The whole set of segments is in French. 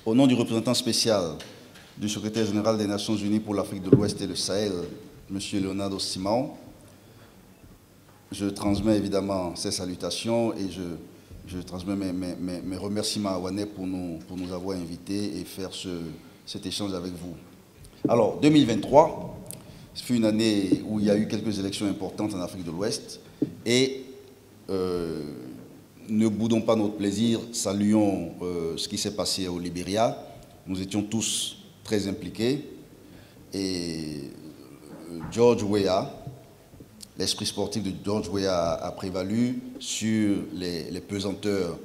Au nom du représentant spécial du secrétaire général des Nations Unies pour l'Afrique de l'Ouest et le Sahel, M. Leonardo Simão, je transmets évidemment ces salutations et je transmets mes remerciements à WANEP pour nous avoir invités et faire cet échange avec vous. Alors, 2023, ce fut une année où il y a eu quelques élections importantes en Afrique de l'Ouest et ne boudons pas notre plaisir, saluons ce qui s'est passé au Libéria. Nous étions tous très impliqués et George Weah, l'esprit sportif de George Weah a prévalu sur les pesanteurs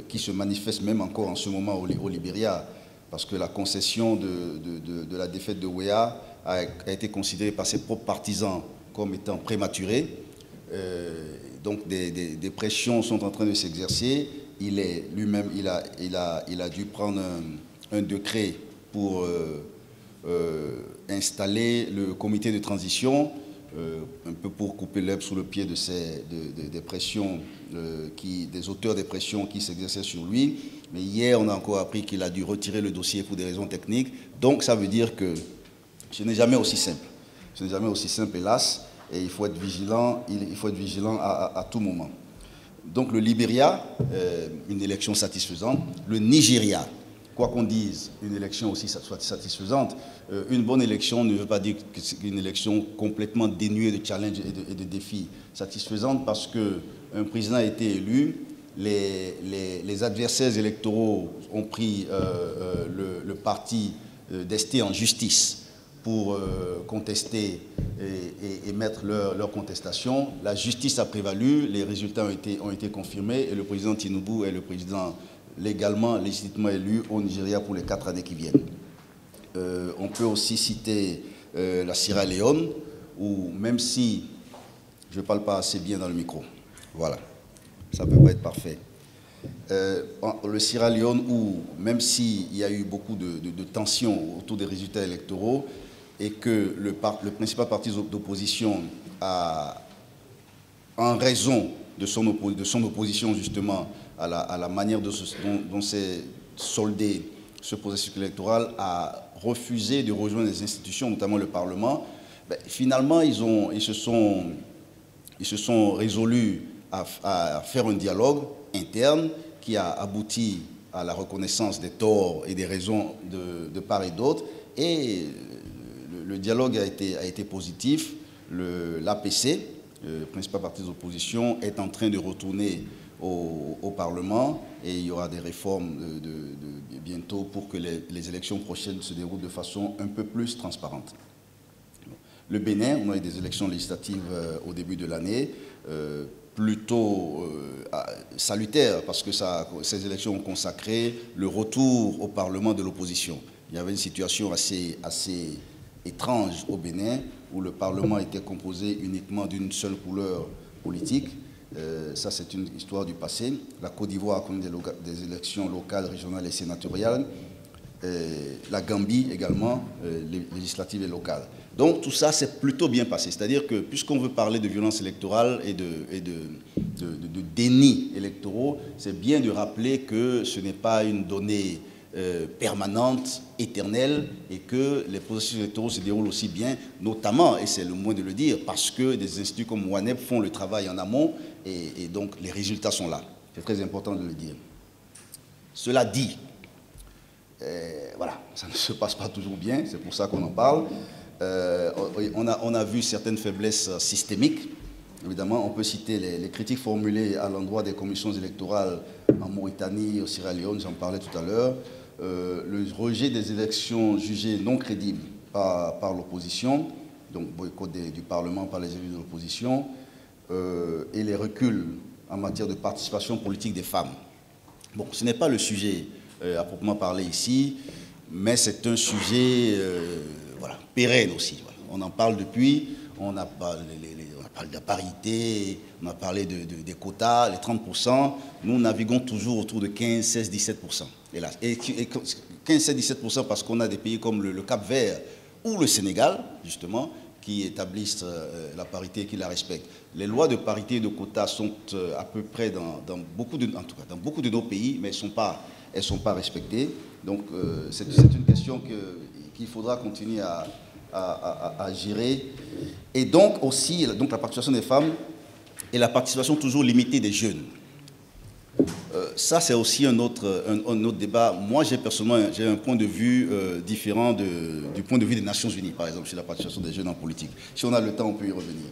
qui se manifestent même encore en ce moment au Libéria, parce que la concession de la défaite de Weah a été considérée par ses propres partisans comme étant prématurée. Donc des pressions sont en train de s'exercer. Lui-même, il a dû prendre un décret pour installer le comité de transition, un peu pour couper l'herbe sous le pied des pressions, des auteurs des pressions qui s'exerçaient sur lui. Mais hier, on a encore appris qu'il a dû retirer le dossier pour des raisons techniques. Donc ça veut dire que ce n'est jamais aussi simple. Ce n'est jamais aussi simple, hélas. Et il faut être vigilant, à tout moment. Donc le Libéria, une élection satisfaisante. Le Nigeria, quoi qu'on dise, une élection aussi soit satisfaisante. Une bonne élection ne veut pas dire que c'est une élection complètement dénuée de challenges et de défis. Satisfaisante parce qu'un président a été élu, les adversaires électoraux ont pris le parti d'ester en justice pour contester et mettre leur contestation. La justice a prévalu, les résultats ont été confirmés et le président Tinubu est le président légitimement élu au Nigeria pour les 4 années qui viennent. On peut aussi citer la Sierra Leone, où même si je ne parle pas assez bien dans le micro, voilà, ça ne peut pas être parfait. Le Sierra Leone, où même s'il y a eu beaucoup de tensions autour des résultats électoraux et que le principal parti d'opposition a, en raison de son opposition justement à la manière dont s'est soldé ce processus électoral, a refusé de rejoindre les institutions, notamment le Parlement, finalement ils se sont résolus à faire un dialogue interne qui a abouti à la reconnaissance des torts et des raisons de part et d'autre. Et le dialogue a été positif. L'APC, le principal parti d'opposition, est en train de retourner au Parlement et il y aura des réformes bientôt pour que les élections prochaines se déroulent de façon un peu plus transparente. Le Bénin, on a eu des élections législatives au début de l'année, plutôt salutaires parce que ces élections ont consacré le retour au Parlement de l'opposition. Il y avait une situation assez étrange au Bénin où le Parlement était composé uniquement d'une seule couleur politique. Ça, c'est une histoire du passé. La Côte d'Ivoire a connu des élections locales, régionales et sénatoriales. La Gambie également, législatives et locales. Donc tout ça s'est plutôt bien passé. C'est-à-dire que puisqu'on veut parler de violence électorale et de déni électoraux, c'est bien de rappeler que ce n'est pas une donnée permanente, éternelle, et que les processus électoraux se déroulent aussi bien, notamment, et c'est le moins de le dire, parce que des instituts comme WANEP font le travail en amont, et donc les résultats sont là. C'est très important de le dire. Cela dit, voilà, ça ne se passe pas toujours bien, c'est pour ça qu'on en parle. On a vu certaines faiblesses systémiques. Évidemment, on peut citer les critiques formulées à l'endroit des commissions électorales en Mauritanie, au Sierra Leone, j'en parlais tout à l'heure. Le rejet des élections jugées non crédibles par l'opposition, donc boycott du Parlement par les élus de l'opposition, et les reculs en matière de participation politique des femmes. Bon, ce n'est pas le sujet à proprement parler ici, mais c'est un sujet voilà, pérenne aussi. Voilà. On en parle depuis, on a parlé de la parité, on a parlé des quotas, les 30%. Nous naviguons toujours autour de 15, 16, 17%. Hélas. Et 15, 16, 17% parce qu'on a des pays comme le Cap-Vert ou le Sénégal, justement, qui établissent la parité et qui la respectent. Les lois de parité et de quotas sont à peu près en tout cas, dans beaucoup de nos pays, mais elles ne sont pas elles ne sont pas respectées. Donc c'est une question qu'il faudra continuer à gérer. Et donc aussi donc la participation des femmes et la participation toujours limitée des jeunes. Ça, c'est aussi un autre débat. Moi, personnellement, j'ai un point de vue différent du point de vue des Nations Unies, par exemple, sur la participation des jeunes en politique. Si on a le temps, on peut y revenir.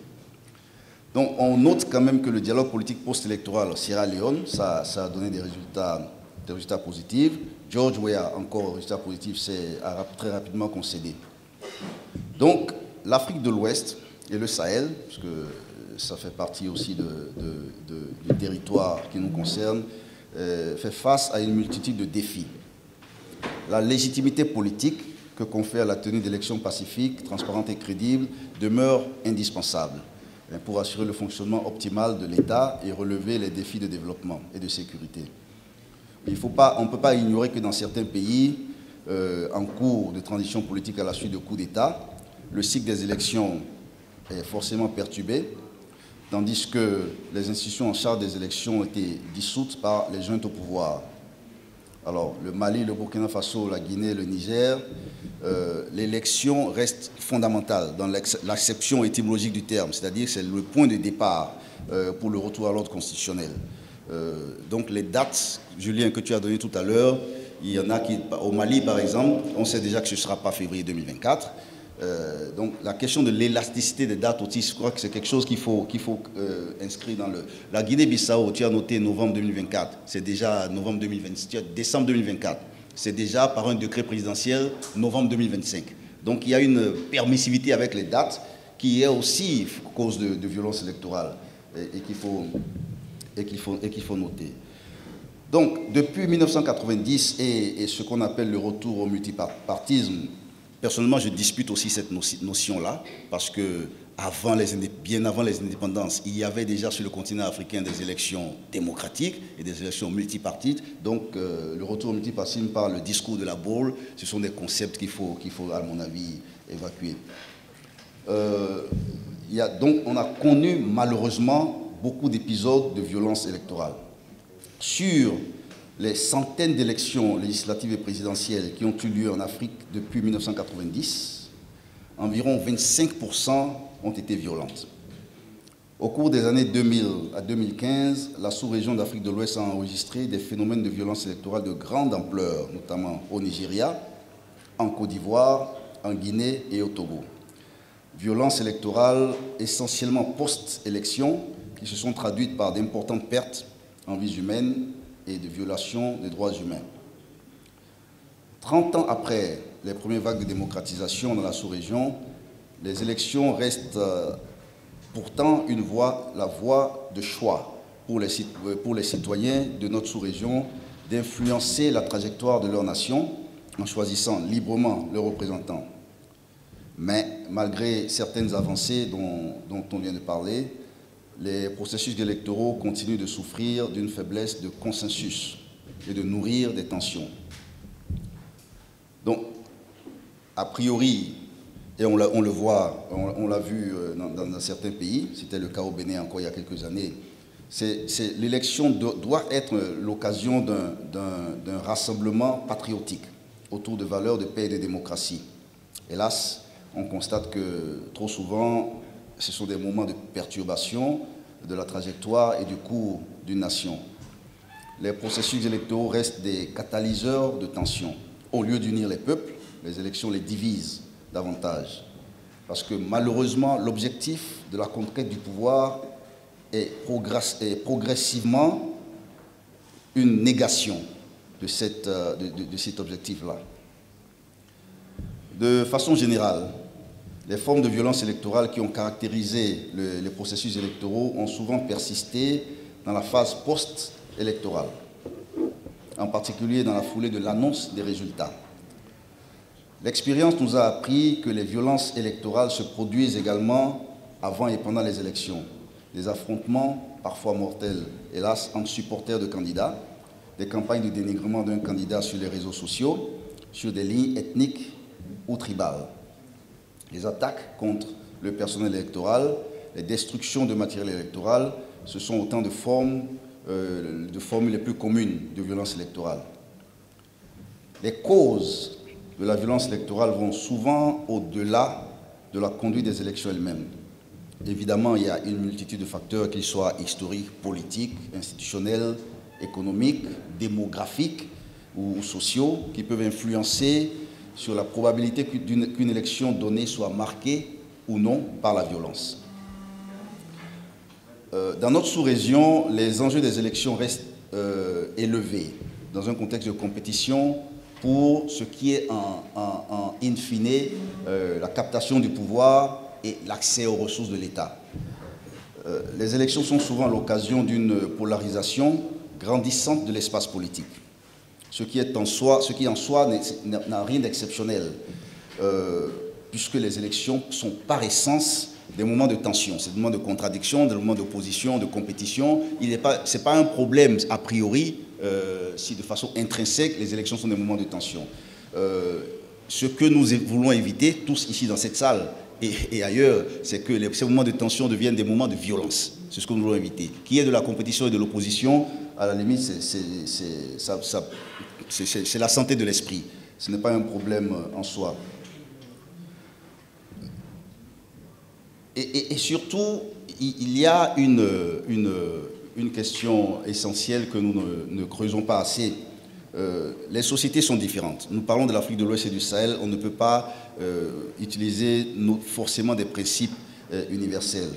Donc, on note quand même que le dialogue politique post-électoral Sierra Leone, ça a donné des résultats positifs. George Weah, encore résultats positifs, c'est très rapidement concédé. Donc, l'Afrique de l'Ouest et le Sahel, parce que ça fait partie aussi du territoire qui nous concerne, fait face à une multitude de défis. La légitimité politique que confère la tenue d'élections pacifiques, transparentes et crédibles demeure indispensable pour assurer le fonctionnement optimal de l'État et relever les défis de développement et de sécurité. On ne peut pas ignorer que dans certains pays, en cours de transition politique à la suite de coups d'État, le cycle des élections est forcément perturbé, tandis que les institutions en charge des élections ont été dissoutes par les juntes au pouvoir. Alors, le Mali, le Burkina Faso, la Guinée, le Niger, l'élection reste fondamentale dans l'acception étymologique du terme, c'est-à-dire que c'est le point de départ pour le retour à l'ordre constitutionnel. Donc les dates, Julien, que tu as données tout à l'heure, il y en a qui, au Mali par exemple, on sait déjà que ce ne sera pas février 2024. Donc la question de l'élasticité des dates aussi, je crois que c'est quelque chose qu'il faut inscrire dans le... La Guinée-Bissau, tu as noté novembre 2024, c'est déjà novembre 2026, décembre 2024, c'est déjà par un décret présidentiel novembre 2025. Donc il y a une permissivité avec les dates qui est aussi cause de violence électorale et qu'il faut noter. Donc depuis 1990 et ce qu'on appelle le retour au multipartisme, personnellement, je dispute aussi cette notion-là, parce que bien avant les indépendances, il y avait déjà sur le continent africain des élections démocratiques et des élections multipartites. Donc, le retour au multipartisme par le discours de la bourre, ce sont des concepts qu'il faut, à mon avis, évacuer. Donc, on a connu malheureusement beaucoup d'épisodes de violence électorale. Sur les centaines d'élections législatives et présidentielles qui ont eu lieu en Afrique depuis 1990, environ 25% ont été violentes. Au cours des années 2000 à 2015, la sous-région d'Afrique de l'Ouest a enregistré des phénomènes de violence électorale de grande ampleur, notamment au Nigeria, en Côte d'Ivoire, en Guinée et au Togo. Violences électorales essentiellement post-élection qui se sont traduites par d'importantes pertes en vies humaines et de violations des droits humains. 30 ans après les premières vagues de démocratisation dans la sous-région, les élections restent pourtant la voie de choix pour les citoyens de notre sous-région d'influencer la trajectoire de leur nation en choisissant librement leurs représentants. Mais malgré certaines avancées dont on vient de parler, les processus électoraux continuent de souffrir d'une faiblesse de consensus et de nourrir des tensions. Donc, a priori, et on le voit, on l'a vu dans certains pays, c'était le cas au Bénin encore il y a quelques années, l'élection doit être l'occasion d'un rassemblement patriotique autour de valeurs de paix et de démocratie. Hélas, on constate que trop souvent, ce sont des moments de perturbation de la trajectoire et du cours d'une nation. Les processus électoraux restent des catalyseurs de tensions. Au lieu d'unir les peuples, les élections les divisent davantage. Parce que malheureusement, l'objectif de la conquête du pouvoir est progressivement une négation de cet objectif-là. De façon générale, les formes de violence électorale qui ont caractérisé les processus électoraux ont souvent persisté dans la phase post-électorale, en particulier dans la foulée de l'annonce des résultats. L'expérience nous a appris que les violences électorales se produisent également avant et pendant les élections. Des affrontements, parfois mortels, hélas, entre supporters de candidats, des campagnes de dénigrement d'un candidat sur les réseaux sociaux, sur des lignes ethniques ou tribales. Les attaques contre le personnel électoral, les destructions de matériel électoral, ce sont autant de formes les plus communes de violence électorale. Les causes de la violence électorale vont souvent au-delà de la conduite des élections elles-mêmes. Évidemment, il y a une multitude de facteurs, qu'ils soient historiques, politiques, institutionnels, économiques, démographiques ou sociaux, qui peuvent influencer sur la probabilité qu'une élection donnée soit marquée ou non par la violence. Dans notre sous-région, les enjeux des élections restent élevés dans un contexte de compétition pour ce qui est en in fine la captation du pouvoir et l'accès aux ressources de l'État. Les élections sont souvent l'occasion d'une polarisation grandissante de l'espace politique, ce qui en soi n'a rien d'exceptionnel, puisque les élections sont par essence des moments de tension, c'est des moments de contradiction, des moments d'opposition, de compétition. Ce n'est pas un problème a priori si de façon intrinsèque les élections sont des moments de tension. Ce que nous voulons éviter, tous ici dans cette salle et ailleurs, c'est que ces moments de tension deviennent des moments de violence. C'est ce que nous voulons éviter. Qu'il y ait de la compétition et de l'opposition, à la limite, c'est la santé de l'esprit. Ce n'est pas un problème en soi. Et surtout, il y a une question essentielle que nous ne creusons pas assez. Les sociétés sont différentes. Nous parlons de l'Afrique de l'Ouest et du Sahel. On ne peut pas utiliser forcément des principes universels.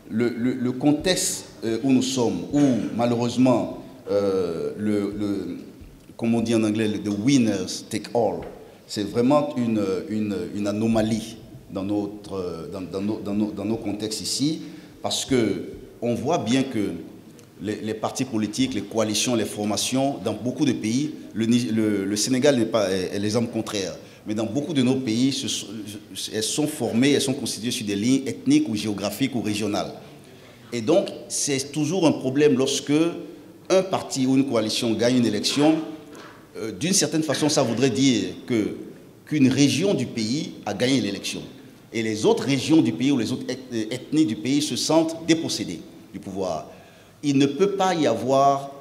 Le contexte où nous sommes, où malheureusement, comme on dit en anglais, the winners take all, c'est vraiment une anomalie dans nos contextes ici, parce qu'on voit bien que les partis politiques, les coalitions, les formations, dans beaucoup de pays, le Sénégal est l'exemple contraire, mais dans beaucoup de nos pays, elles sont formées, elles sont constituées sur des lignes ethniques ou géographiques ou régionales. Et donc, c'est toujours un problème lorsque un parti ou une coalition gagne une élection. D'une certaine façon, ça voudrait dire qu'une région du pays a gagné l'élection. Et les autres régions du pays ou les autres ethnies du pays se sentent dépossédées du pouvoir. Il ne peut pas y avoir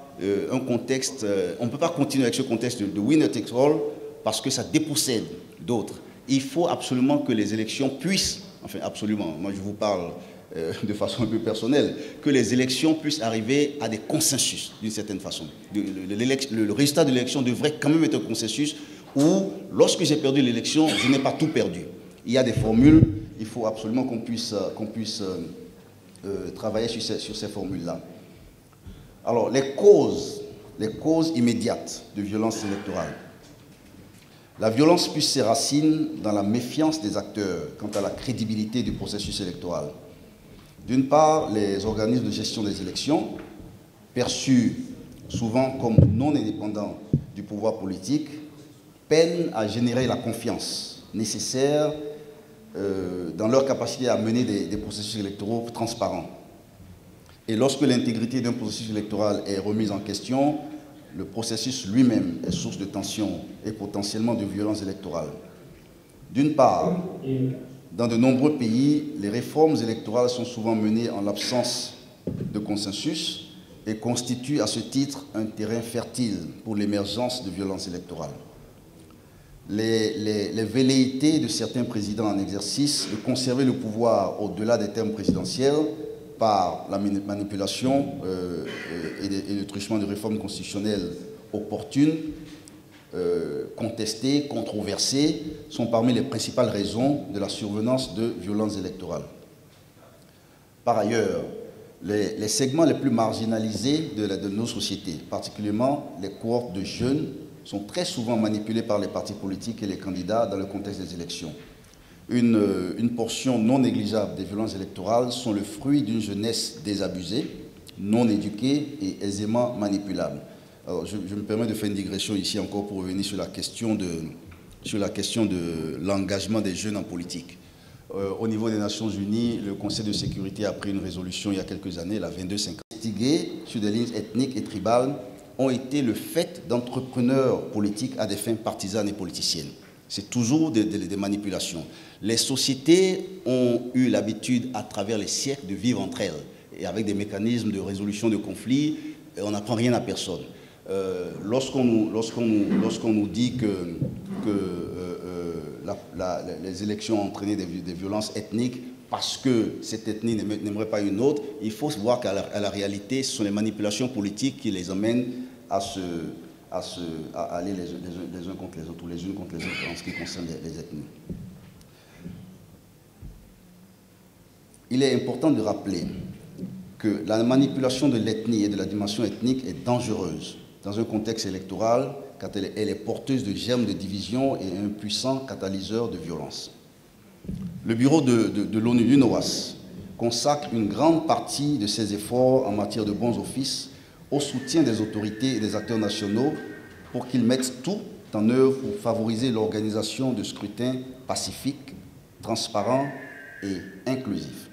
un contexte, on ne peut pas continuer avec ce contexte de winner takes all parce que ça dépossède d'autres. Il faut absolument que les élections puissent, enfin absolument, moi je vous parle de façon un peu personnelle, que les élections puissent arriver à des consensus d'une certaine façon. Le résultat de l'élection devrait quand même être un consensus où, lorsque j'ai perdu l'élection, je n'ai pas tout perdu. Il y a des formules, il faut absolument qu'on puisse travailler sur ces formules-là. Alors, les causes immédiates de violence électorale. La violence puise ses racines dans la méfiance des acteurs quant à la crédibilité du processus électoral. D'une part, les organismes de gestion des élections, perçus souvent comme non indépendants du pouvoir politique, peinent à générer la confiance nécessaire dans leur capacité à mener des processus électoraux transparents. Et lorsque l'intégrité d'un processus électoral est remise en question, le processus lui-même est source de tension et potentiellement de violence électorale. D'une part, dans de nombreux pays, les réformes électorales sont souvent menées en l'absence de consensus et constituent à ce titre un terrain fertile pour l'émergence de violences électorales. Les velléités de certains présidents en exercice de conserver le pouvoir au-delà des termes présidentiels par la manipulation et le truchement de réformes constitutionnelles opportunes, contestées, controversées, sont parmi les principales raisons de la survenance de violences électorales. Par ailleurs, les segments les plus marginalisés de nos sociétés, particulièrement les cohortes de jeunes, sont très souvent manipulés par les partis politiques et les candidats dans le contexte des élections. Une portion non négligeable des violences électorales sont le fruit d'une jeunesse désabusée, non éduquée et aisément manipulable. Alors, je me permets de faire une digression ici encore pour revenir sur la question de l'engagement des jeunes en politique. Au niveau des Nations Unies, le Conseil de sécurité a pris une résolution il y a quelques années, la 2250, investiguée sur des lignes ethniques et tribales ont été le fait d'entrepreneurs politiques à des fins partisanes et politiciennes. C'est toujours des manipulations. Les sociétés ont eu l'habitude, à travers les siècles, de vivre entre elles, et avec des mécanismes de résolution de conflits, on n'apprend rien à personne. lorsqu'on nous dit que les élections ont entraîné des violences ethniques parce que cette ethnie n'aimerait pas une autre, il faut voir qu'à la réalité, ce sont les manipulations politiques qui les emmènent à aller les uns contre les autres ou les unes contre les autres en ce qui concerne les ethnies. Il est important de rappeler que la manipulation de l'ethnie et de la dimension ethnique est dangereuse dans un contexte électoral car elle est porteuse de germes de division et un puissant catalyseur de violence. Le bureau de l'ONU, l'UNOWAS, consacre une grande partie de ses efforts en matière de bons offices au soutien des autorités et des acteurs nationaux pour qu'ils mettent tout en œuvre pour favoriser l'organisation de scrutins pacifiques, transparents et inclusifs.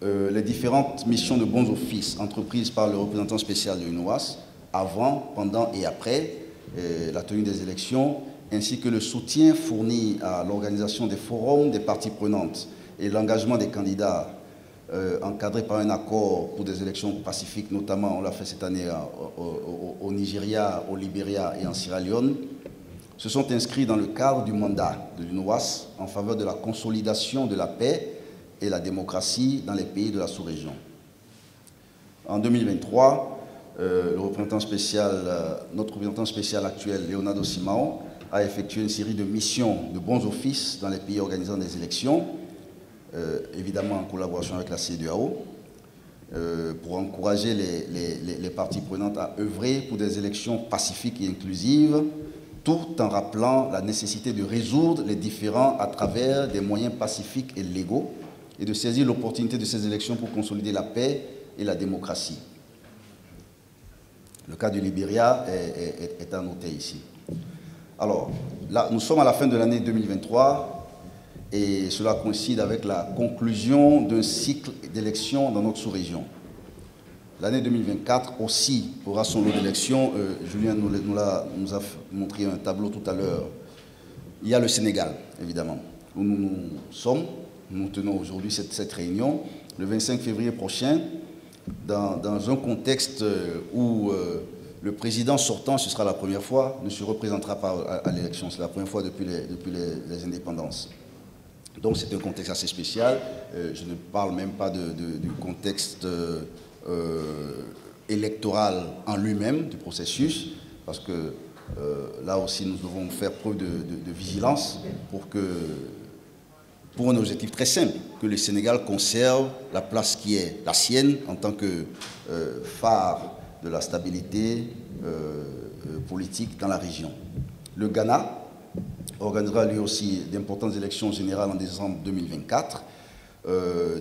Les différentes missions de bons offices entreprises par le représentant spécial de l'UNOWAS, avant, pendant et après la tenue des élections, ainsi que le soutien fourni à l'organisation des forums des parties prenantes et l'engagement des candidats encadré par un accord pour des élections pacifiques, notamment on l'a fait cette année au Nigeria, au Libéria et en Sierra Leone, se sont inscrits dans le cadre du mandat de l'UNOWAS en faveur de la consolidation de la paix et la démocratie dans les pays de la sous-région. En 2023, notre représentant spécial actuel, Leonardo Simão, a effectué une série de missions de bons offices dans les pays organisant des élections, évidemment en collaboration avec la CEDEAO, pour encourager les parties prenantes à œuvrer pour des élections pacifiques et inclusives, tout en rappelant la nécessité de résoudre les différends à travers des moyens pacifiques et légaux et de saisir l'opportunité de ces élections pour consolider la paix et la démocratie. Le cas du Libéria est à noter ici. Alors, là, nous sommes à la fin de l'année 2023 et cela coïncide avec la conclusion d'un cycle d'élections dans notre sous-région. L'année 2024 aussi aura son lot d'élections. Julien nous a montré un tableau tout à l'heure. Il y a le Sénégal, évidemment, où nous tenons aujourd'hui cette réunion, le 25 février prochain, dans un contexte où le président sortant, ce sera la première fois, ne se représentera pas à l'élection. C'est la première fois depuis les indépendances. Donc c'est un contexte assez spécial. Je ne parle même pas du contexte électoral en lui-même, du processus, parce que là aussi nous devons faire preuve de vigilance pour un objectif très simple, que le Sénégal conserve la place qui est la sienne en tant que phare de la stabilité politique dans la région. Le Ghana organisera lui aussi d'importantes élections générales en décembre 2024.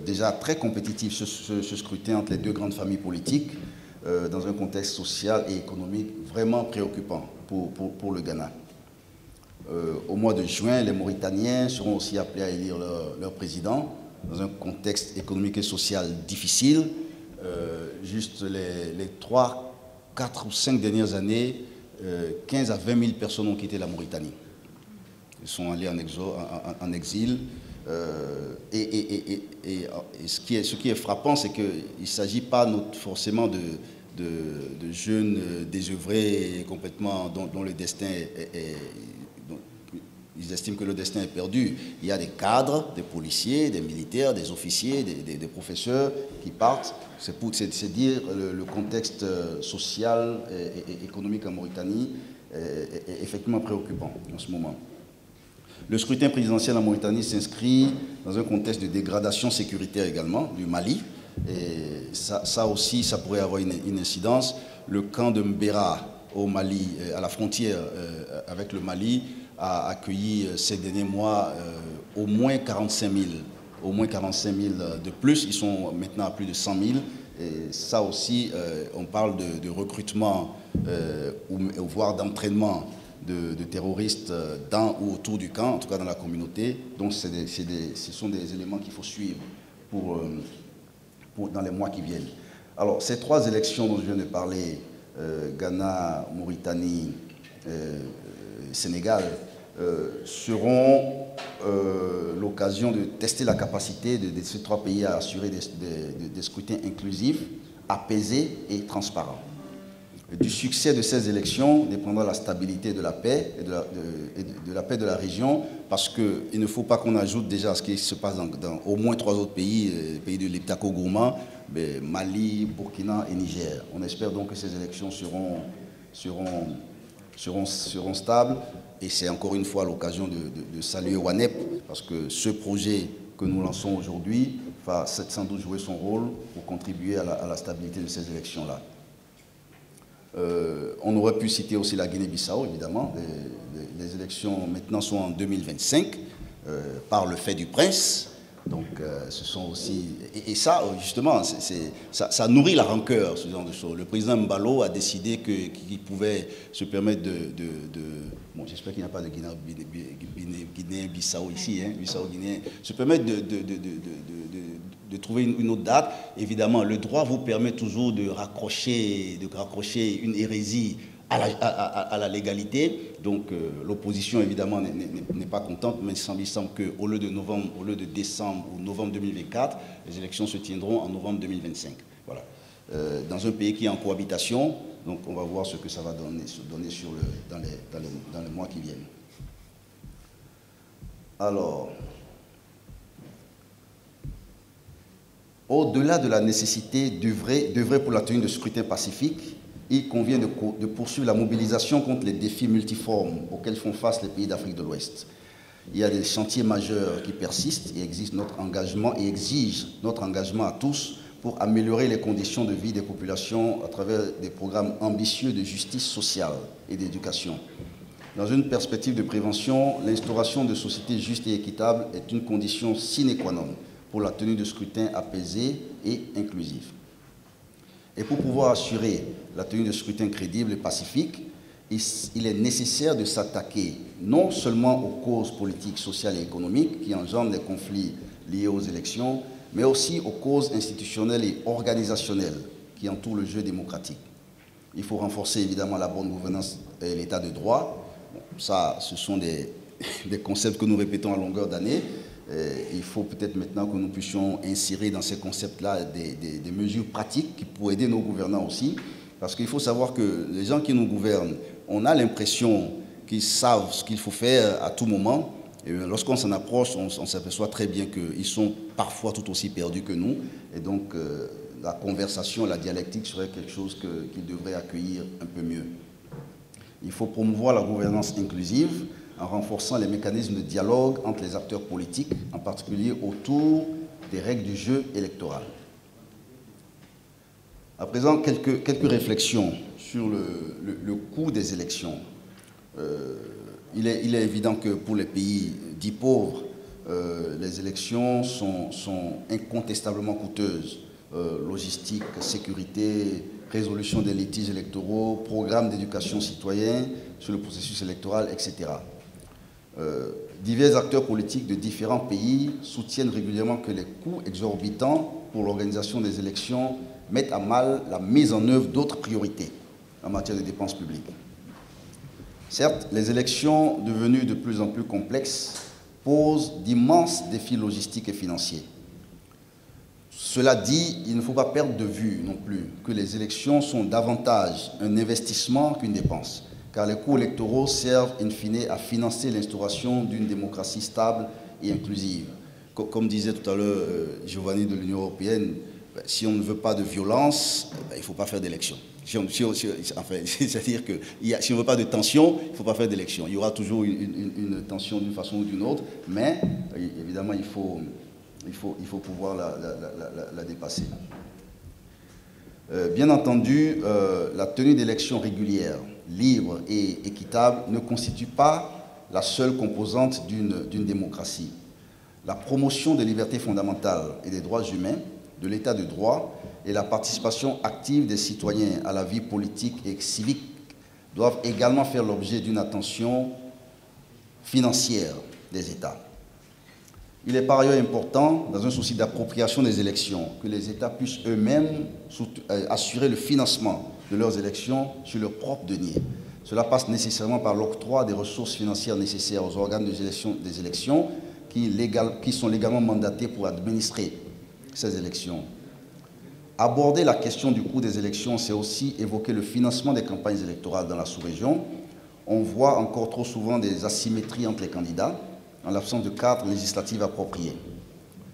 Déjà très compétitif ce scrutin entre les deux grandes familles politiques dans un contexte social et économique vraiment préoccupant pour le Ghana. Au mois de juin, les Mauritaniens seront aussi appelés à élire leur président dans un contexte économique et social difficile. Juste les 3, 4 ou 5 dernières années, 15 à 20 000 personnes ont quitté la Mauritanie. Ils sont allés en exil. Et ce qui est frappant, c'est qu'il ne s'agit pas forcément de jeunes désœuvrés complètement dont le destin ils estiment que le destin est perdu. Il y a des cadres, des policiers, des militaires, des officiers, des professeurs qui partent. C'est dire le contexte social et économique en Mauritanie est effectivement préoccupant en ce moment. Le scrutin présidentiel en Mauritanie s'inscrit dans un contexte de dégradation sécuritaire également du Mali. Et ça aussi, ça pourrait avoir une incidence. Le camp de Mbera au Mali, à la frontière avec le Mali, a accueilli ces derniers mois au moins 45 000 de plus. Ils sont maintenant à plus de 100 000. Et ça aussi, on parle de recrutement voire d'entraînement de terroristes dans ou autour du camp, en tout cas dans la communauté. Donc ce sont des éléments qu'il faut suivre dans les mois qui viennent. Alors ces 3 élections dont je viens de parler, Ghana, Mauritanie, Sénégal, seront l'occasion de tester la capacité de ces 3 pays à assurer des scrutins inclusifs, apaisés et transparents. Du succès de ces élections dépendra la stabilité de la paix et de la paix de la région, parce qu'il ne faut pas qu'on ajoute déjà ce qui se passe dans au moins 3 autres pays, pays de l'Iptako gourmand, Mali, Burkina et Niger. On espère donc que ces élections seront stables, et c'est encore une fois l'occasion de saluer WANEP, parce que ce projet que nous lançons aujourd'hui va sans doute jouer son rôle pour contribuer à la stabilité de ces élections-là. On aurait pu citer aussi la Guinée-Bissau, évidemment. Les élections maintenant sont en 2025, par le fait du prince. Donc, ce sont aussi... Et ça, justement, ça nourrit la rancœur, ce genre de choses. Le président Mbalo a décidé qu'il pouvait se permettre bon, j'espère qu'il n'y a pas de Guinée-Bissau ici, hein, Bissau-Guinée, se permettre de trouver une autre date. Évidemment, le droit vous permet toujours de raccrocher une hérésie à la légalité. Donc l'opposition évidemment n'est pas contente, mais il semble qu'au lieu de décembre ou novembre 2024, les élections se tiendront en novembre 2025. Voilà. Dans un pays qui est en cohabitation, donc on va voir ce que ça va donner dans les mois qui viennent. Alors, au-delà de la nécessité d'œuvrer pour la tenue de scrutins pacifiques, il convient de poursuivre la mobilisation contre les défis multiformes auxquels font face les pays d'Afrique de l'Ouest. Il y a des chantiers majeurs qui persistent et exigent notre engagement à tous pour améliorer les conditions de vie des populations à travers des programmes ambitieux de justice sociale et d'éducation. Dans une perspective de prévention, l'instauration de sociétés justes et équitables est une condition sine qua non pour la tenue de scrutins apaisés et inclusifs. Et pour pouvoir assurer la tenue de scrutins crédibles et pacifiques, il est nécessaire de s'attaquer non seulement aux causes politiques, sociales et économiques qui engendrent les conflits liés aux élections, mais aussi aux causes institutionnelles et organisationnelles qui entourent le jeu démocratique. Il faut renforcer évidemment la bonne gouvernance et l'état de droit. Ça, ce sont des concepts que nous répétons à longueur d'année. Il faut peut-être maintenant que nous puissions insérer dans ces concepts-là des mesures pratiques pour aider nos gouvernants aussi. Parce qu'il faut savoir que les gens qui nous gouvernent, on a l'impression qu'ils savent ce qu'il faut faire à tout moment. Et lorsqu'on s'en approche, on s'aperçoit très bien qu'ils sont parfois tout aussi perdus que nous. Et donc, la conversation, la dialectique serait quelque chose qu'ils devraient accueillir un peu mieux. Il faut promouvoir la gouvernance inclusive en renforçant les mécanismes de dialogue entre les acteurs politiques, en particulier autour des règles du jeu électoral. À présent, quelques réflexions sur le coût des élections. Il est évident que pour les pays dits pauvres, les élections sont incontestablement coûteuses. Logistique, sécurité, résolution des litiges électoraux, programme d'éducation citoyenne sur le processus électoral, etc. Divers acteurs politiques de différents pays soutiennent régulièrement que les coûts exorbitants pour l'organisation des élections mettent à mal la mise en œuvre d'autres priorités en matière de dépenses publiques. Certes, les élections devenues de plus en plus complexes posent d'immenses défis logistiques et financiers. Cela dit, il ne faut pas perdre de vue non plus que les élections sont davantage un investissement qu'une dépense, car les coûts électoraux servent in fine à financer l'instauration d'une démocratie stable et inclusive. Comme disait tout à l'heure Giovanni de l'Union européenne, si on ne veut pas de violence, il ne faut pas faire d'élection. C'est-à-dire que si on ne veut pas de tension, il ne faut pas faire d'élection. Il y aura toujours une tension d'une façon ou d'une autre, mais évidemment, il faut pouvoir la dépasser. Bien entendu, la tenue d'élections régulières, libres et équitables ne constitue pas la seule composante d'une démocratie. La promotion des libertés fondamentales et des droits humains, de l'état de droit et la participation active des citoyens à la vie politique et civique doivent également faire l'objet d'une attention financière des États. Il est par ailleurs important, dans un souci d'appropriation des élections, que les États puissent eux-mêmes assurer le financement de leurs élections sur leurs propres deniers. Cela passe nécessairement par l'octroi des ressources financières nécessaires aux organes des élections qui sont légalement mandatés pour administrer ces élections. Aborder la question du coût des élections, c'est aussi évoquer le financement des campagnes électorales dans la sous-région. On voit encore trop souvent des asymétries entre les candidats, en l'absence de cadre législatif approprié.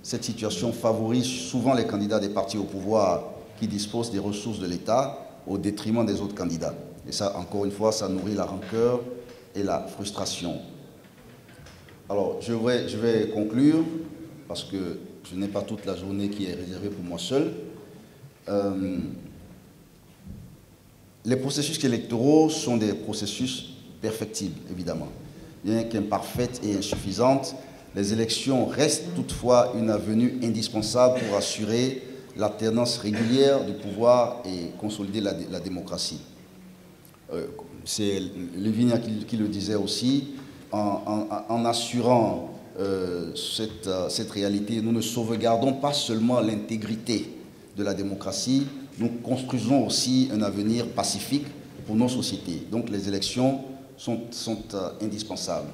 Cette situation favorise souvent les candidats des partis au pouvoir qui disposent des ressources de l'État au détriment des autres candidats. Et ça, encore une fois, ça nourrit la rancœur et la frustration. Alors, je vais conclure, parce que je n'ai pas toute la journée qui est réservée pour moi seul. Les processus électoraux sont des processus perfectibles, évidemment. Bien qu'imparfaites et insuffisantes, les élections restent toutefois une avenue indispensable pour assurer l'alternance régulière du pouvoir et consolider la démocratie. C'est Lévinas qui le disait aussi, en assurant cette réalité, nous ne sauvegardons pas seulement l'intégrité de la démocratie, nous construisons aussi un avenir pacifique pour nos sociétés. Donc les élections sont indispensables.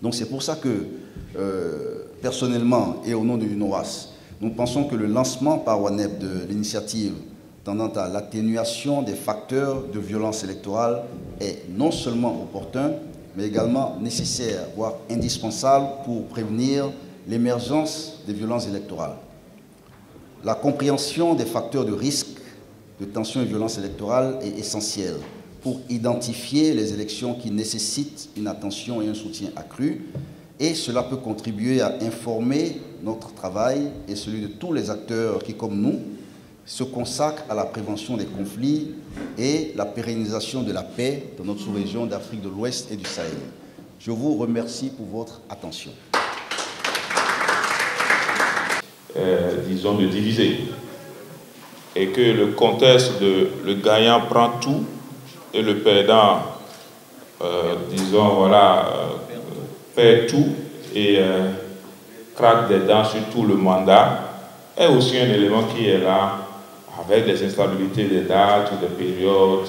Donc c'est pour ça que, personnellement et au nom de l'UNOAS, nous pensons que le lancement par OANEP de l'initiative tendant à l'atténuation des facteurs de violence électorale est non seulement opportun, mais également nécessaire, voire indispensable pour prévenir l'émergence des violences électorales. La compréhension des facteurs de risque de tension et violence électorale est essentielle pour identifier les élections qui nécessitent une attention et un soutien accru, et cela peut contribuer à informer notre travail et celui de tous les acteurs qui, comme nous, se consacrent à la prévention des conflits et la pérennisation de la paix dans notre sous-région d'Afrique de l'Ouest et du Sahel. Je vous remercie pour votre attention. Disons, de diviser. Et que le contexte de le gagnant prend tout et le perdant, disons, voilà, perd tout et craque des dents sur tout le mandat, est aussi un élément qui est là, avec des instabilités des dates ou des périodes.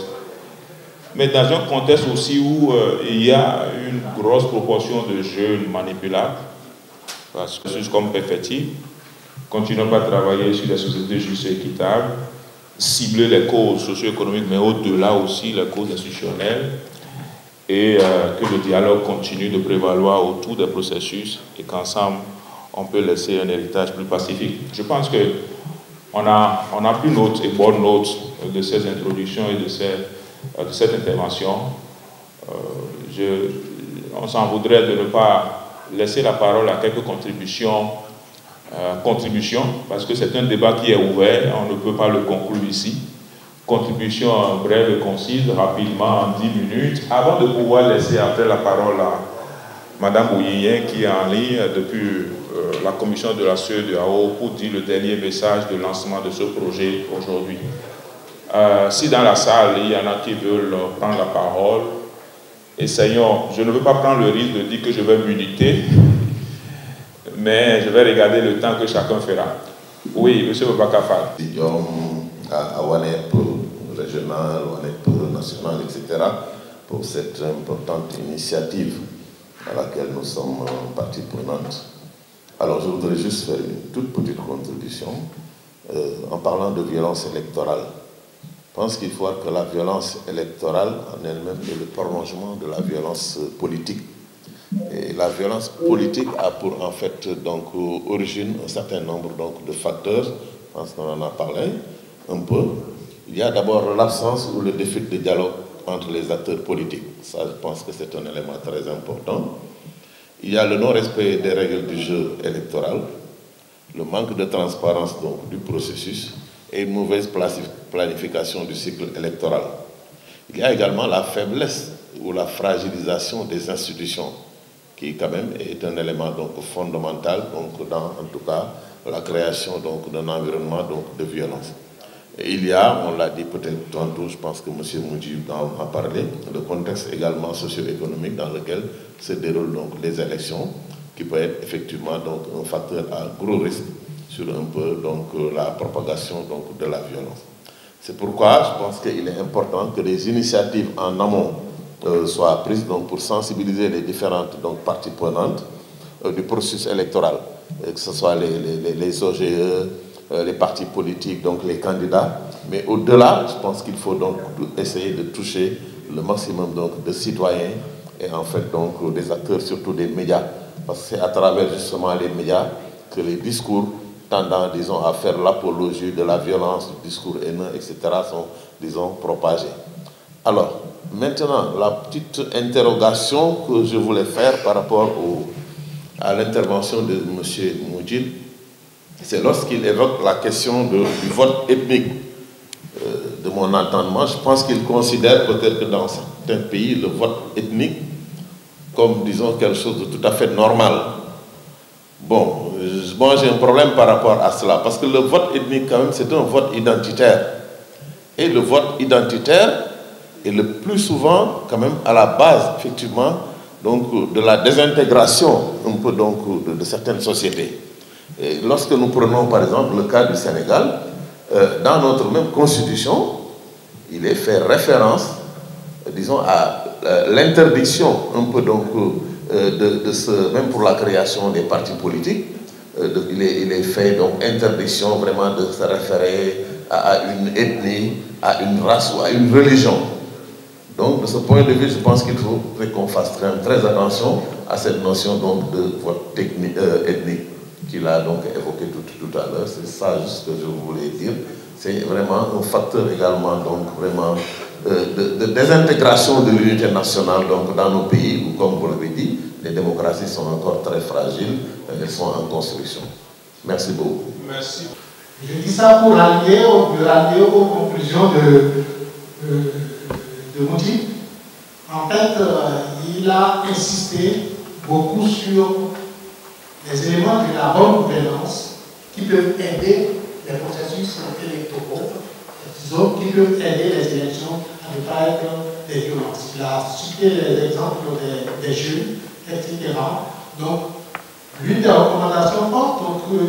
Mais dans un contexte aussi où il y a une grosse proportion de jeunes manipulables, parce que c'est comme perfectible, continuons à travailler sur des sociétés justes et équitables, cibler les causes socio-économiques, mais au-delà aussi les causes institutionnelles, et que le dialogue continue de prévaloir autour des processus et qu'ensemble, on peut laisser un héritage plus pacifique. Je pense qu'on a pris note et bonne note de ces introductions et de cette intervention. On s'en voudrait de ne pas laisser la parole à quelques contributions, parce que c'est un débat qui est ouvert, on ne peut pas le conclure ici. Contribution brève et concise, rapidement, en 10 minutes, avant de pouvoir laisser après la parole à Mme Bouillien, qui est en ligne depuis la commission de la CEDEAO pour dire le dernier message de lancement de ce projet aujourd'hui. Si dans la salle, il y en a qui veulent prendre la parole, essayons. Je ne veux pas prendre le risque de dire que je vais m'uniter, mais je vais regarder le temps que chacun fera. Oui, M. Bobakafal. À OANEP régional, OANEP national, etc., pour cette importante initiative à laquelle nous sommes partie prenante. Alors, je voudrais juste faire une toute petite contribution en parlant de violence électorale. Je pense qu'il faut voir que la violence électorale en elle-même est le prolongement de la violence politique. Et la violence politique a pour en fait donc origine un certain nombre donc, de facteurs. Je pense qu'on en a parlé un peu. Il y a d'abord l'absence ou le déficit de dialogue entre les acteurs politiques. Ça, je pense que c'est un élément très important. Il y a le non-respect des règles du jeu électoral, le manque de transparence donc, du processus et une mauvaise planification du cycle électoral. Il y a également la faiblesse ou la fragilisation des institutions, qui quand même est un élément donc, fondamental donc, dans en tout cas la création d'un environnement donc, de violence. Et il y a, on l'a dit peut-être tantôt, je pense que M. Moudjib en a parlé, le contexte également socio-économique dans lequel se déroulent donc, les élections, qui peut être effectivement donc, un facteur à gros risque sur un peu donc, la propagation donc, de la violence. C'est pourquoi je pense qu'il est important que des initiatives en amont soient prises donc, pour sensibiliser les différentes donc, parties prenantes du processus électoral, que ce soit les OGE, les partis politiques, donc les candidats. Mais au-delà, je pense qu'il faut donc essayer de toucher le maximum donc, de citoyens et en fait donc des acteurs, surtout des médias. Parce que c'est à travers justement les médias que les discours tendant, disons, à faire l'apologie de la violence, du discours haineux, etc. sont, disons, propagés. Alors, maintenant, la petite interrogation que je voulais faire par rapport à l'intervention de M. Moudjil, c'est lorsqu'il évoque la question du vote ethnique. De mon entendement, je pense qu'il considère peut-être que dans certains pays, le vote ethnique comme, disons, quelque chose de tout à fait normal. Bon, moi j'ai un problème par rapport à cela, parce que le vote ethnique, quand même, c'est un vote identitaire. Et le vote identitaire est le plus souvent, quand même, à la base, effectivement, donc, de la désintégration, un peu, donc, de certaines sociétés. Et lorsque nous prenons, par exemple, le cas du Sénégal, dans notre même constitution, il est fait référence, disons, à l'interdiction, un peu, donc, même pour la création des partis politiques, il est fait donc interdiction vraiment de se référer à une ethnie, à une race ou à une religion. Donc de ce point de vue, je pense qu'il faut qu'on fasse très attention à cette notion donc, de vote ethnique qu'il a donc évoqué tout à l'heure. C'est ça juste que je voulais dire. C'est vraiment un facteur également donc vraiment de désintégration de l'unité nationale donc, dans nos pays où, comme vous l'avez dit, les démocraties sont encore très fragiles, elles sont en construction. Merci beaucoup. Merci. Je dis ça pour rallier aux conclusions de Moudjil. En fait, il a insisté beaucoup sur les éléments de la bonne gouvernance qui peuvent aider les processus électoraux, disons, qui peuvent aider les élections à ne pas être des violences. Il a cité les exemples des jeunes, etc. Donc, l'une des recommandations fortes que je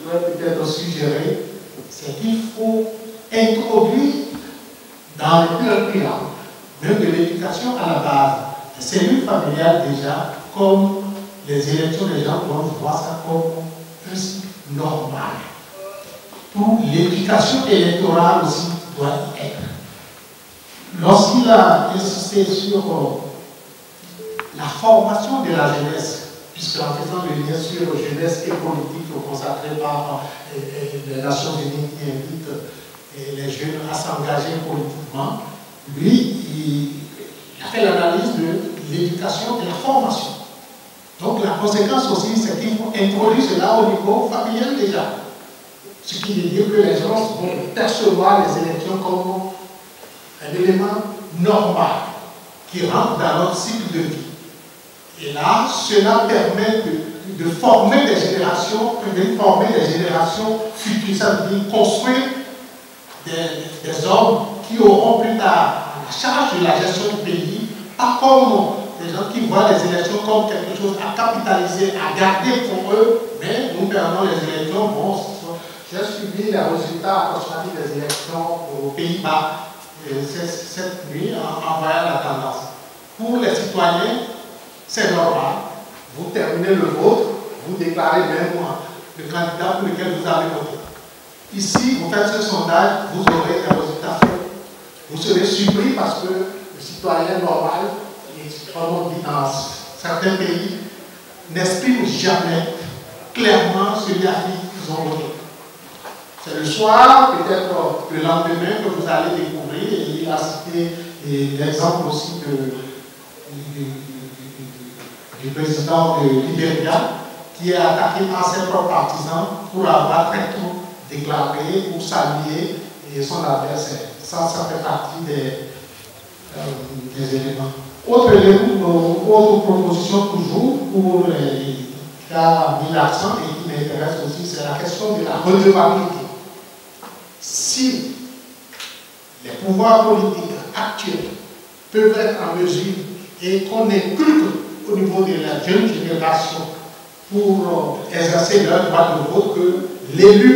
pourrais peut-être suggérer, c'est qu'il faut introduire dans le curriculum, même de l'éducation à la base, les cellules familiales déjà, comme les élections, les gens doivent voir ça comme un cycle normal. Pour l'éducation électorale aussi doit y être. Lorsqu'il a insisté sur la formation de la jeunesse, puisque en faisant le lien sur jeunesse et politique consacré par les Nations Unies qui invitent les jeunes à s'engager politiquement, lui, il a fait l'analyse de l'éducation et de la formation. Donc la conséquence aussi, c'est qu'il faut introduire cela au niveau familial déjà. Ce qui veut dire que les gens vont percevoir les élections comme un élément normal qui rentre dans leur cycle de vie. Et là, cela permet de former des générations, futures, ça veut dire construire des hommes qui auront plus tard la charge de la gestion du pays, pas comme des gens qui voient les élections comme quelque chose à capitaliser, à garder pour eux, mais nous perdons les élections. Bon, j'ai suivi les résultats approximatifs des élections aux Pays-Bas cette nuit en voyant la tendance. Pour les citoyens, c'est normal. Vous terminez le vote, vous déclarez même le candidat pour lequel vous avez voté. Ici, vous faites ce sondage, vous aurez des résultats faits. Vous serez surpris parce que le citoyen normal, comme on dit dans certains pays, n'exprime jamais clairement celui à qui ils ont voté. C'est le soir, peut-être le lendemain, que vous allez découvrir, et il a cité l'exemple aussi du président de Libéria, qui est attaqué par ses propres partisans pour avoir très tôt déclaré ou salué son adversaire. Ça fait partie des éléments. Autre proposition toujours pour qui a mis l'accent et qui m'intéresse aussi, c'est la question de la redevabilité. Si les pouvoirs politiques actuels peuvent être en mesure et qu'on inculque au niveau de la jeune génération pour exercer leur droit de vote, que l'élu,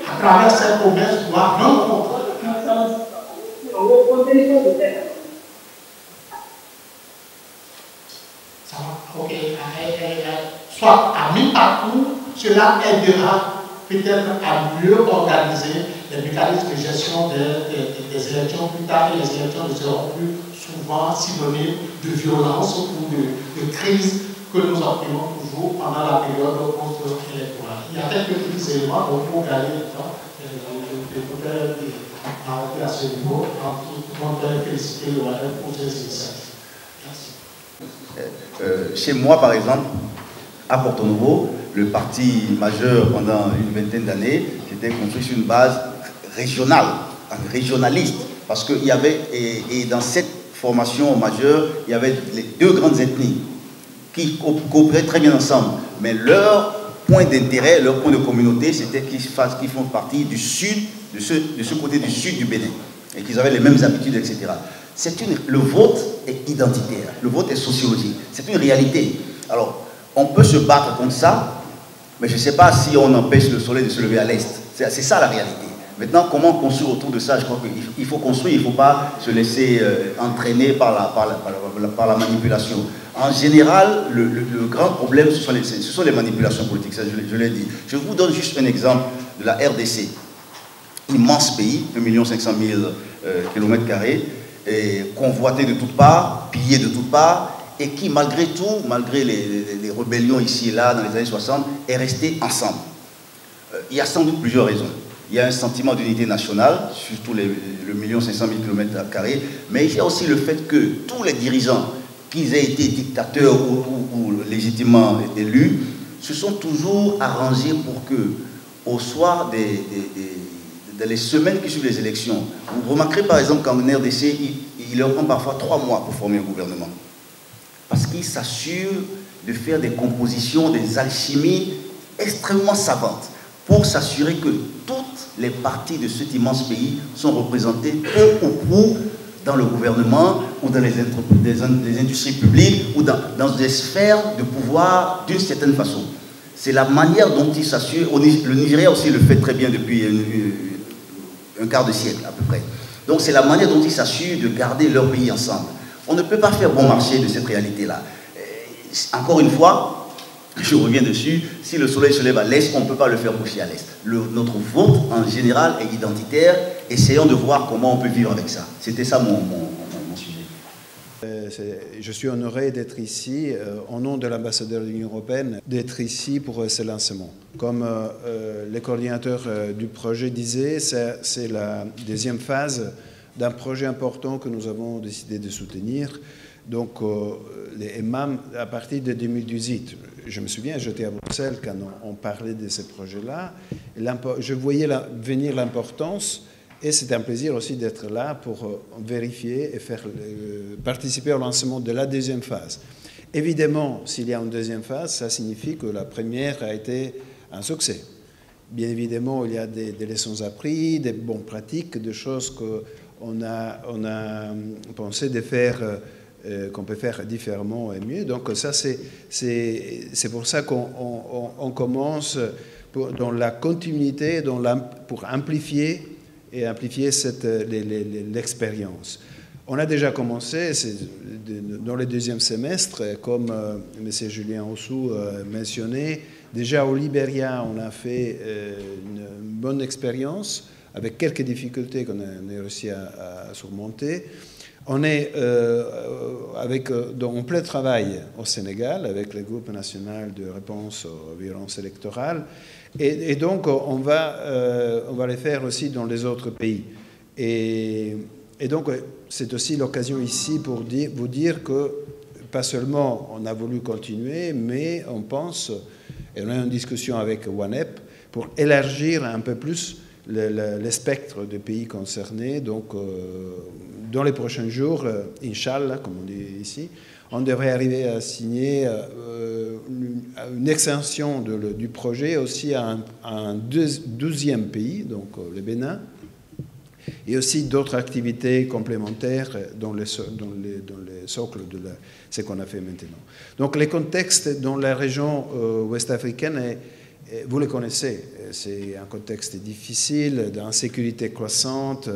à travers cette promesse, doit rendre compte. Ça va, ok. Soit à mi-parcours, cela aidera peut-être à mieux organiser les mécanismes de gestion des élections plus tard, et les élections ne seront plus souvent synonymes de violence ou de crise que nous obtenons toujours pendant la période post-électorale. Il y a quelques petits éléments dont pour gagner le temps, je voudrais arrêter à ce niveau en tout cas féliciter le ONEP pour ces initiatives. Merci. Chez moi, par exemple, à Porto Novo, le parti majeur pendant une vingtaine d'années, c'était construit sur une base régionale, régionaliste, parce qu'il y avait, et dans cette formation majeure, il y avait les deux grandes ethnies qui coopéraient très bien ensemble, mais leur point d'intérêt, leur point de communauté, c'était qu'ils font partie du sud, de ce côté du sud du Bénin, et qu'ils avaient les mêmes habitudes, etc. Le vote est identitaire, le vote est sociologique, c'est une réalité. Alors, on peut se battre contre ça, mais je ne sais pas si on empêche le soleil de se lever à l'est. C'est ça la réalité. Maintenant, comment construire autour de ça? Je crois qu'il faut construire, il ne faut pas se laisser entraîner par la manipulation. En général, le grand problème, ce sont les manipulations politiques, ça je l'ai dit. Je vous donne juste un exemple de la RDC. Immense pays, 1 500 000 km², convoité de toutes parts, pillé de toutes parts, et qui, malgré tout, malgré les rébellions ici et là, dans les années 60, est resté ensemble. Il y a sans doute plusieurs raisons. Il y a un sentiment d'unité nationale, surtout le 1 500 000 km², mais il y a aussi le fait que tous les dirigeants, qu'ils aient été dictateurs ou légitimement élus, se sont toujours arrangés pour que, au soir dans les semaines qui suivent les élections, vous remarquerez par exemple qu'en RDC, il leur prend parfois 3 mois pour former un gouvernement. Parce qu'ils s'assurent de faire des compositions, des alchimies extrêmement savantes pour s'assurer que toutes les parties de cet immense pays sont représentées peu ou prou dans le gouvernement ou dans les industries publiques ou dans des sphères de pouvoir d'une certaine façon. C'est la manière dont ils s'assurent. Le Nigeria aussi le fait très bien depuis un quart de siècle à peu près. Donc c'est la manière dont ils s'assurent de garder leur pays ensemble. On ne peut pas faire bon marché de cette réalité-là. Encore une fois, je reviens dessus, si le soleil se lève à l'est, on ne peut pas le faire coucher à l'est. Notre vote, en général, est identitaire. Essayons de voir comment on peut vivre avec ça. C'était ça mon sujet. Je suis honoré d'être ici, au nom de l'ambassadeur de l'Union européenne, d'être ici pour ce lancement. Comme le coordinateur du projet disait, c'est la deuxième phase d'un projet important que nous avons décidé de soutenir. Donc, les EMAM, à partir de 2018, je me souviens, j'étais à Bruxelles quand on parlait de ce projet-là. Je voyais venir l'importance, et c'est un plaisir aussi d'être là pour vérifier et faire participer au lancement de la deuxième phase. Évidemment, s'il y a une deuxième phase, ça signifie que la première a été un succès. Bien évidemment, il y a des leçons apprises, des bonnes pratiques, des choses qu'on a pensé de faire, qu'on peut faire différemment et mieux. Donc ça, c'est pour ça qu'on commence dans la continuité, pour amplifier l'expérience. On a déjà commencé dans le deuxième semestre, comme M. Julien Ossou mentionnait. Déjà au Libéria, on a fait une bonne expérience avec quelques difficultés qu'on a réussi à surmonter. On est en plein travail au Sénégal avec le groupe national de réponse aux violences électorales. Et donc, on va le faire aussi dans les autres pays. Et donc, c'est aussi l'occasion ici pour vous dire que, pas seulement on a voulu continuer, mais on pense, et on a une discussion avec ONEP, pour élargir un peu plus le spectre de pays concernés. Donc, dans les prochains jours, Inch'Allah, comme on dit ici, on devrait arriver à signer une extension du projet aussi à un 12e pays, donc le Bénin, et aussi d'autres activités complémentaires dans les socles de ce qu'on a fait maintenant. Donc, le contexte dans la région ouest-africaine, vous le connaissez, c'est un contexte difficile, d'insécurité croissante,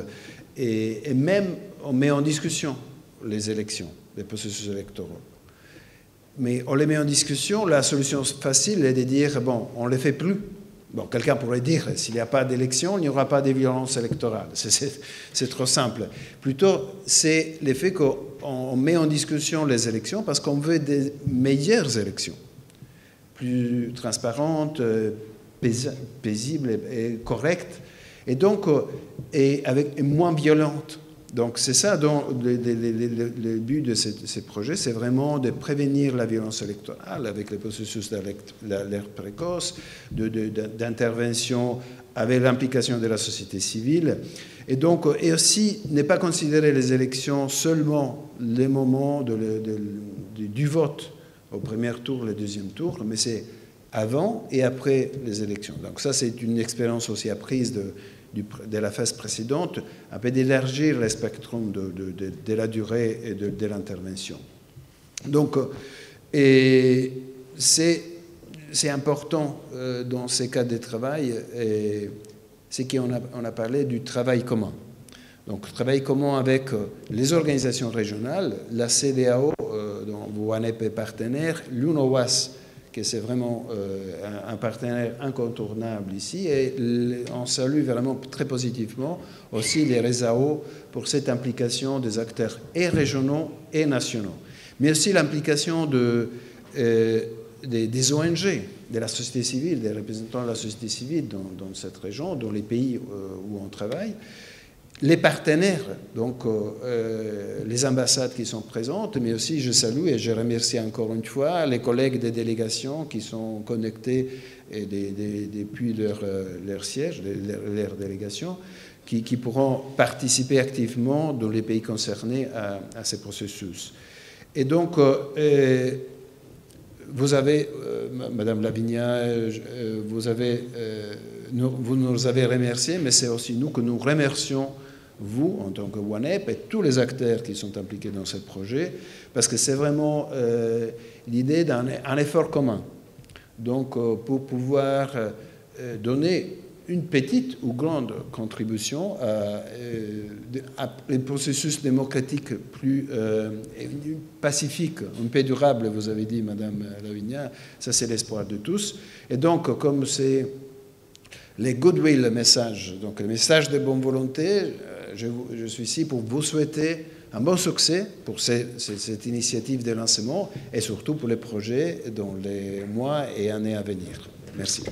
et même on met en discussion les élections, les processus électoraux. Mais on les met en discussion, la solution facile est de dire, bon, on ne les fait plus, Bon, quelqu'un pourrait dire, s'il n'y a pas d'élection, il n'y aura pas de violence électorale. C'est trop simple. Plutôt, c'est le fait qu'on met en discussion les élections parce qu'on veut des meilleures élections, plus transparentes, paisibles et correctes, et donc et moins violentes. Donc c'est ça le but de ces projets, c'est vraiment de prévenir la violence électorale avec les processus d'alerte précoce, d'intervention avec l'implication de la société civile, et aussi ne pas considérer les élections seulement les moments du vote au premier tour, le deuxième tour, mais c'est avant et après les élections. Donc ça, c'est une expérience aussi apprise de la phase précédente, un peu d'élargir le spectrum de la durée et de l'intervention. Donc, c'est important dans ces cas de travail, c'est qu'on a parlé du travail commun. Donc, travail commun avec les organisations régionales, la CEDEAO, dont WANEP est partenaire, l'UNOWAS, que c'est vraiment un partenaire incontournable ici, et on salue vraiment très positivement aussi les RESAO pour cette implication des acteurs et régionaux et nationaux, mais aussi l'implication des ONG, de la société civile, des représentants de la société civile dans cette région, dans les pays où on travaille, les partenaires, donc les ambassades qui sont présentes, mais aussi je salue et je remercie encore une fois les collègues des délégations qui sont connectés depuis leur siège, leur délégation, qui pourront participer activement dans les pays concernés à ces processus. Et donc, vous avez, Madame Lavinia, vous nous avez remerciés, mais c'est aussi nous que nous remercions, vous, en tant que WANEP, et tous les acteurs qui sont impliqués dans ce projet, parce que c'est vraiment l'idée d'un effort commun. Donc, pour pouvoir donner une petite ou grande contribution à un processus démocratique plus pacifique, un peu durable, vous avez dit, Madame Lavinia, ça c'est l'espoir de tous. Et donc, comme c'est les goodwill messages, donc le message de bonne volonté, je suis ici pour vous souhaiter un bon succès pour cette initiative de lancement et surtout pour les projets dans les mois et années à venir. Merci.